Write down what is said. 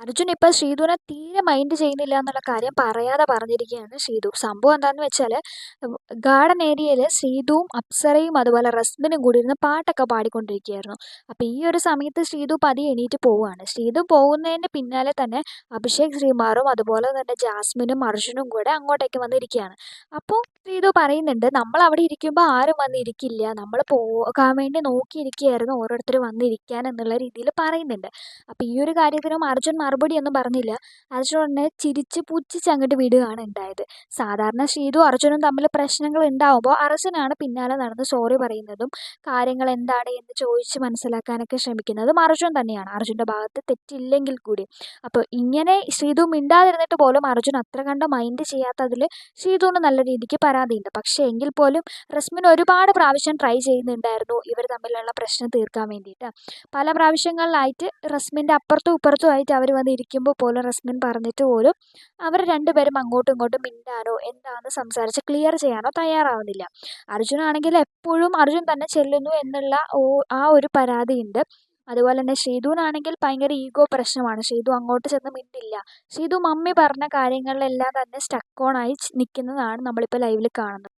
അർജുൻ ഇപ്പൊ ശ്രീധുവിനെ തീരെ മൈൻഡ് ചെയ്യുന്നില്ല എന്നുള്ള കാര്യം പറയാതെ പറഞ്ഞിരിക്കുകയാണ് ശ്രീധു. സംഭവം എന്താന്ന് വെച്ചാല് ഗാർഡൻ ഏരിയയില് ശ്രീധുവും അപ്സരയും അതുപോലെ റസ്മിനും കൂടി ഇരുന്ന് പാട്ടൊക്കെ പാടിക്കൊണ്ടിരിക്കുകയായിരുന്നു. അപ്പൊ ഈ ഒരു സമയത്ത് ശ്രീധു പതിയെ എണീറ്റ് പോവുകയാണ്. ശ്രീധു പോകുന്നതിന്റെ പിന്നാലെ തന്നെ അഭിഷേക് ശ്രീമാറും അതുപോലെ തന്നെ ജാസ്മിനും അർജുനും കൂടെ അങ്ങോട്ടേക്ക് വന്നിരിക്കുകയാണ്. അപ്പോൾ ശ്രീധു പറയുന്നുണ്ട്, നമ്മൾ അവിടെ ഇരിക്കുമ്പോൾ ആരും വന്നിരിക്കില്ല, നമ്മൾ പോകാൻ വേണ്ടി നോക്കിയിരിക്കുകയായിരുന്നു ഓരോരുത്തർ വന്നിരിക്കാൻ എന്നുള്ള രീതിയിൽ പറയുന്നുണ്ട്. അപ്പോൾ ഈ ഒരു കാര്യത്തിനും അർജുൻ മറുപടിയൊന്നും പറഞ്ഞില്ല. അർജുൻ ഉടനെ ചിരിച്ച് പുച്ഛിച്ച് അങ്ങോട്ട് വിടുകയാണ് ഉണ്ടായത്. സാധാരണ ശ്രീധു അർജുനും തമ്മിൽ പ്രശ്നങ്ങൾ ഉണ്ടാവുമ്പോൾ അർജുനാണ് പിന്നാലെ നടന്ന് സോറി പറയുന്നതും കാര്യങ്ങൾ എന്താണ് എന്ന് ചോദിച്ച് മനസ്സിലാക്കാനൊക്കെ ശ്രമിക്കുന്നതും അർജുൻ തന്നെയാണ്, അർജുൻ്റെ ഭാഗത്ത് തെറ്റില്ലെങ്കിൽ കൂടി. അപ്പോൾ ഇങ്ങനെ ശ്രീധു മിണ്ടാതിരുന്നിട്ട് പോലും അർജുൻ അത്ര കണ്ട് മൈൻഡ് ചെയ്യാത്തതിൽ ശ്രീധുവിന് നല്ല രീതിക്ക് പരാതിയുണ്ട്. പക്ഷേ എങ്കിൽ പോലും റസ്മിൻ ഒരുപാട് പ്രാവശ്യം ട്രൈ ചെയ്യുന്നുണ്ടായിരുന്നു ഇവർ തമ്മിലുള്ള പ്രശ്നം തീർക്കാൻ വേണ്ടിയിട്ട്. പല പ്രാവശ്യങ്ങളിലായിട്ട് റസ്മിൻ്റെ അപ്പുറത്തും ഇപ്പുറത്തും ആയിട്ട് അവർ വന്ന് ഇരിക്കുമ്പോൾ പോലും റസ്മിൻ പറഞ്ഞിട്ട് പോലും അവർ രണ്ടുപേരും അങ്ങോട്ടും ഇങ്ങോട്ടും മിണ്ടാനോ എന്താണെന്ന് സംസാരിച്ച് ക്ലിയർ ചെയ്യാനോ തയ്യാറാവുന്നില്ല. അർജുനാണെങ്കിൽ എപ്പോഴും അർജുൻ തന്നെ ചെല്ലുന്നു എന്നുള്ള ആ ഒരു പരാതിയുണ്ട്. അതുപോലെ തന്നെ ശ്രീധുവിനാണെങ്കിൽ ഭയങ്കര ഈഗോ പ്രശ്നമാണ്. ശ്രീധു അങ്ങോട്ട് ചെന്ന് മിണ്ടില്ല. ശ്രീധു മമ്മി പറഞ്ഞ കാര്യങ്ങളിലെല്ലാം തന്നെ സ്റ്റക്ക് ഓൺ ആയി നിൽക്കുന്നതാണ് നമ്മളിപ്പോൾ ലൈവിൽ കാണുന്നത്.